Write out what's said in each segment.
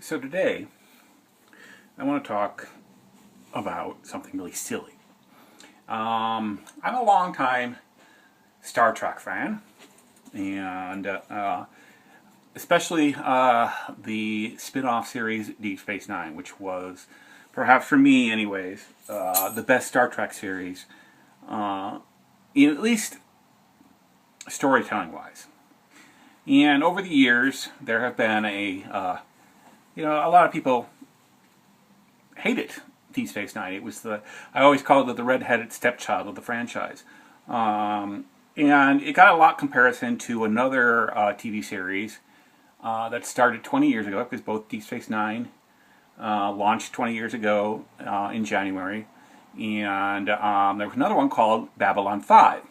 So today, I want to talk about something really silly. I'm a long-time Star Trek fan, and especially the spin-off series Deep Space Nine, which was, perhaps for me anyways, the best Star Trek series, at least storytelling-wise. And over the years, there have been a lot of people hated Deep Space Nine. It was I always called it the red-headed stepchild of the franchise. And it got a lot comparison to another TV series that started 20 years ago, because both Deep Space Nine launched 20 years ago in January. And there was another one called Babylon 5.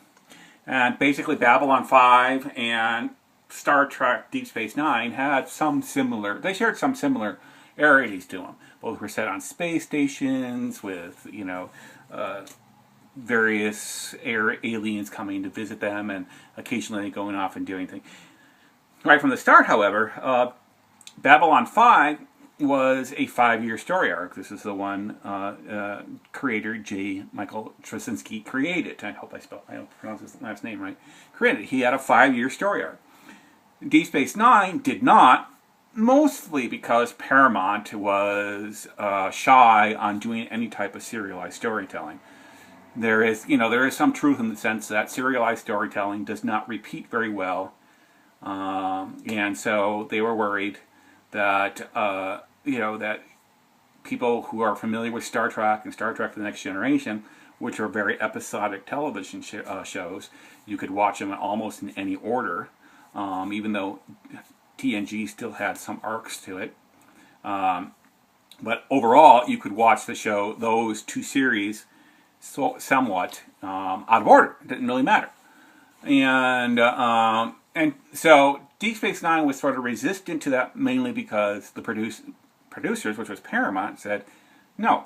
And basically Babylon 5 and Star Trek Deep Space Nine had they shared some similarities to them. Both were set on space stations with, various aliens coming to visit them and occasionally going off and doing things. Right from the start, however, Babylon 5 was a 5-year story arc. This is the one creator J. Michael Straczynski created. I hope I pronounce his last name right. Created. He had a 5-year story arc. Deep Space Nine did not, mostly because Paramount was shy on doing any type of serialized storytelling. There is some truth in the sense that serialized storytelling does not repeat very well, and so they were worried that that people who are familiar with Star Trek and Star Trek: The Next Generation, which are very episodic television shows, you could watch them almost in any order. Even though TNG still had some arcs to it. But overall, you could watch those two series, somewhat out of order. It didn't really matter. And so Deep Space Nine was sort of resistant to that, mainly because the producers, which was Paramount, said no.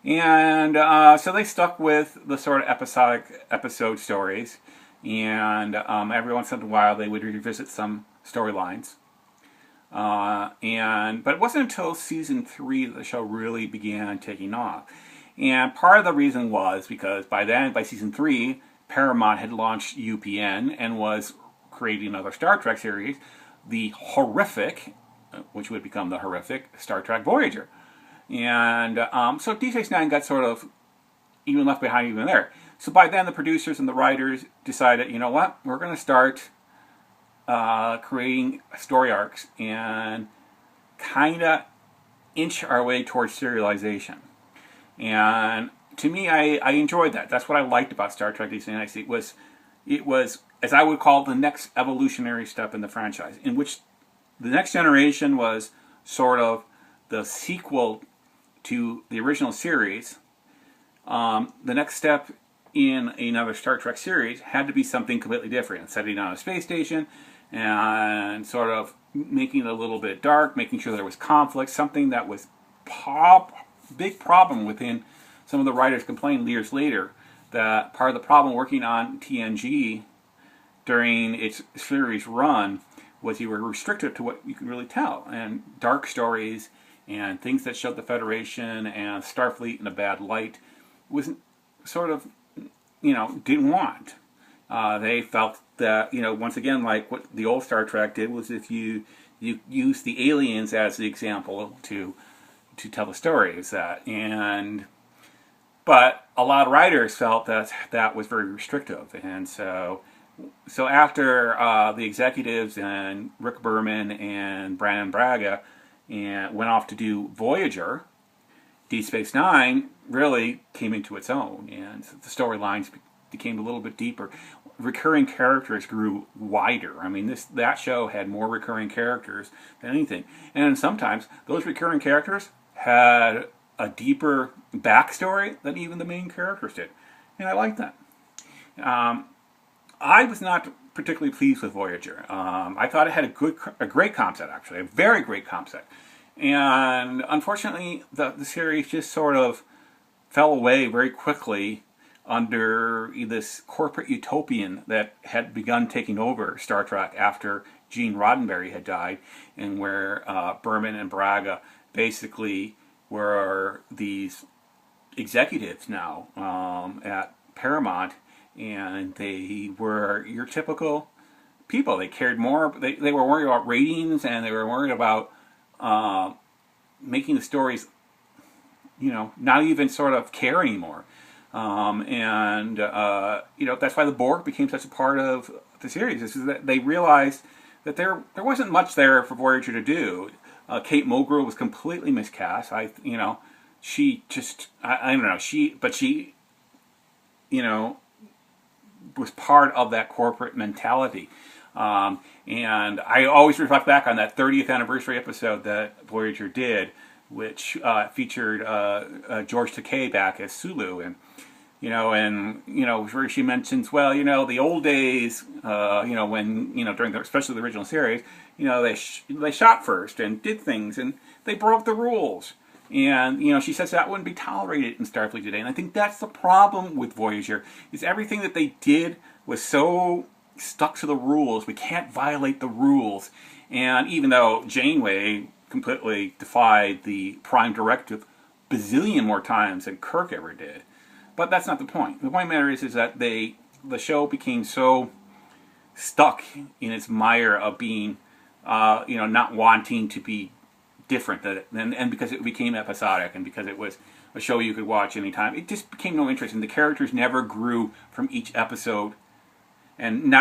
And so they stuck with the sort of episodic episode stories. And every once in a while they would revisit some storylines. But it wasn't until season 3 that the show really began taking off. And part of the reason was because by season 3, Paramount had launched UPN and was creating another Star Trek series, the horrific, which would become the horrific, Star Trek Voyager. And so Deep Space Nine got sort of even left behind even there. So by then the producers and the writers decided, you know what, we're going to start creating story arcs and kind of inch our way towards serialization. And to me, I enjoyed that. That's what I liked about Star Trek Deep Space Nine. It was, as I would call, the next evolutionary step in the franchise, in which the Next Generation was sort of the sequel to the original series. The next step in another Star Trek series had to be something completely different. Setting on a space station and sort of making it a little bit dark, making sure there was conflict, something that was big problem within. Some of the writers complained years later that part of the problem working on TNG during its series run was you were restricted to what you could really tell, and dark stories and things that showed the Federation and Starfleet in a bad light was sort of, didn't want. They felt that, once again, like what the old Star Trek did, was if you use the aliens as the example to tell the stories but a lot of writers felt that was very restrictive, and so after the executives and Rick Berman and Brandon Braga went off to do Voyager, Deep Space Nine really came into its own, and the storylines became a little bit deeper. Recurring characters grew wider. I mean, that show had more recurring characters than anything, and sometimes those recurring characters had a deeper backstory than even the main characters did, and I liked that. I was not particularly pleased with Voyager. I thought it had a great concept, actually, a very great concept. And unfortunately, the series just sort of fell away very quickly under this corporate utopian that had begun taking over Star Trek after Gene Roddenberry had died, and where Berman and Braga basically were these executives now at Paramount, and they were your typical people. They cared more. They were worried about ratings, and they were worried about making the stories, not even sort of care anymore. That's why the Borg became such a part of the series. Is that they realized that there wasn't much there for Voyager to do. Kate Mulgrew was completely miscast. She just I don't know. She was part of that corporate mentality. And I always reflect back on that 30th anniversary episode that Voyager did, which featured George Takei back as Sulu, and where she mentions, well, the old days, when during especially the original series, they shot first and did things, and they broke the rules. And, she says that wouldn't be tolerated in Starfleet today. And I think that's the problem with Voyager, is everything that they did was so stuck to the rules. We can't violate the rules. And even though Janeway completely defied the Prime Directive bazillion more times than Kirk ever did. But that's not the point. The point matter is that the show became so stuck in its mire of being, not wanting to be different, and because it became episodic, and because it was a show you could watch anytime, it just became no interest, and the characters never grew from each episode, and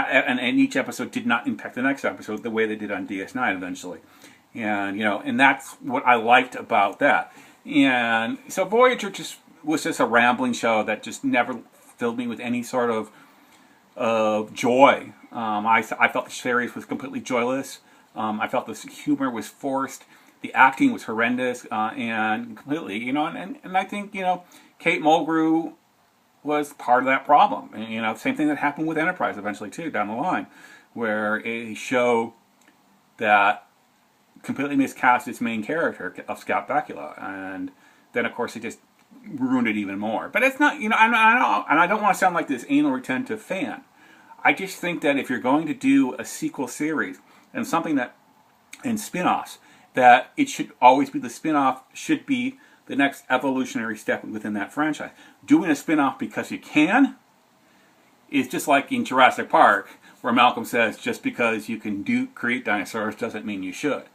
each episode did not impact the next episode the way they did on DS9 eventually, and that's what I liked about that. And so Voyager was just a rambling show that just never filled me with any sort of joy. I felt the series was completely joyless. I felt the humor was forced. The acting was horrendous, and completely, and I think, Kate Mulgrew was part of that problem. And, same thing that happened with Enterprise eventually, too, down the line, where a show that completely miscast its main character of Scout Bakula, and then, of course, it just ruined it even more. But it's not, and I don't want to sound like this anal retentive fan. I just think that if you're going to do a sequel series, and something and spin-offs, that it should always be the spin-off should be the next evolutionary step within that franchise. Doing a spin-off because you can is just like in Jurassic Park, where Malcolm says, just because you can create dinosaurs doesn't mean you should.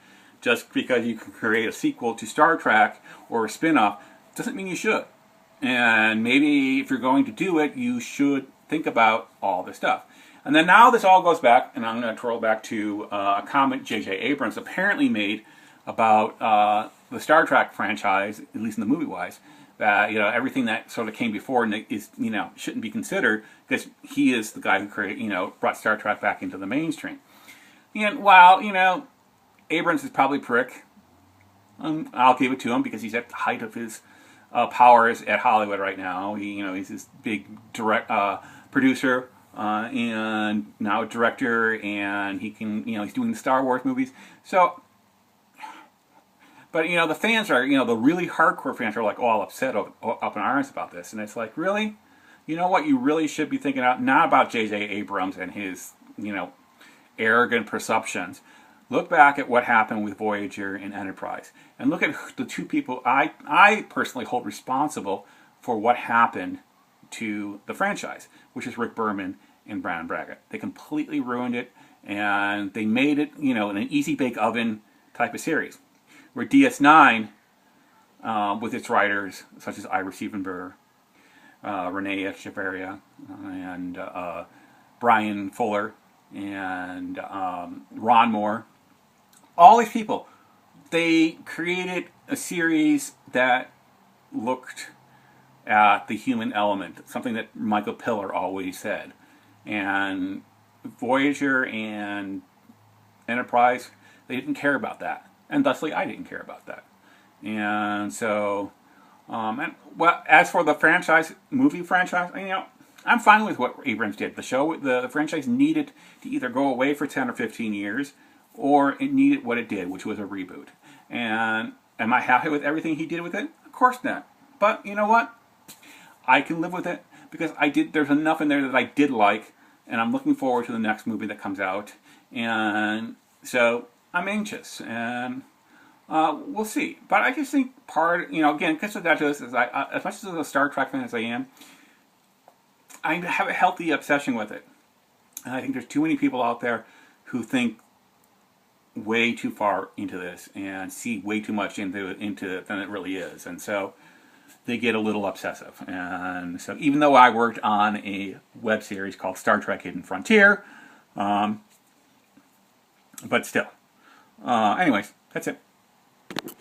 Just because you can create a sequel to Star Trek or a spin-off doesn't mean you should. And maybe if you're going to do it, you should think about all this stuff. And then now this all goes back, and I'm going to twirl back to a comment J.J. Abrams apparently made about the Star Trek franchise, at least in the movie-wise, that everything that sort of came before is shouldn't be considered, because he is the guy who brought Star Trek back into the mainstream. And while Abrams is probably a prick, I'll give it to him, because he's at the height of his powers at Hollywood right now. He's this big producer. And now a director, and he can, he's doing the Star Wars movies. So, but the fans are, the really hardcore fans are like all upset, up in arms about this, and it's like, really, what you really should be thinking about, not about J.J. Abrams and his, arrogant perceptions. Look back at what happened with Voyager and Enterprise, and look at the two people I personally hold responsible for what happened to the franchise, which is Rick Berman and Brian Braga. They completely ruined it, and they made it, in an easy bake oven type of series. Where DS9, with its writers such as Ira Stevenberg, Renee Echevarria, and Brian Fuller, and Ron Moore, all these people, they created a series that looked at the human element, something that Michael Piller always said. And Voyager and Enterprise, they didn't care about that. And thusly, I didn't care about that. And so, as for the movie franchise, I'm fine with what Abrams did. The franchise needed to either go away for 10 or 15 years, or it needed what it did, which was a reboot. And am I happy with everything he did with it? Of course not. But you know what? I can live with it, because there's enough in there that I did like, and I'm looking forward to the next movie that comes out. And So I'm anxious, and we'll see. But I just think again, because I got to this, is as much as a Star Trek fan as I am, I have a healthy obsession with it. And I think there's too many people out there who think way too far into this and see way too much into it than it really is. And so they get a little obsessive. And so even though I worked on a web series called Star Trek Hidden Frontier, but still. Anyways, that's it.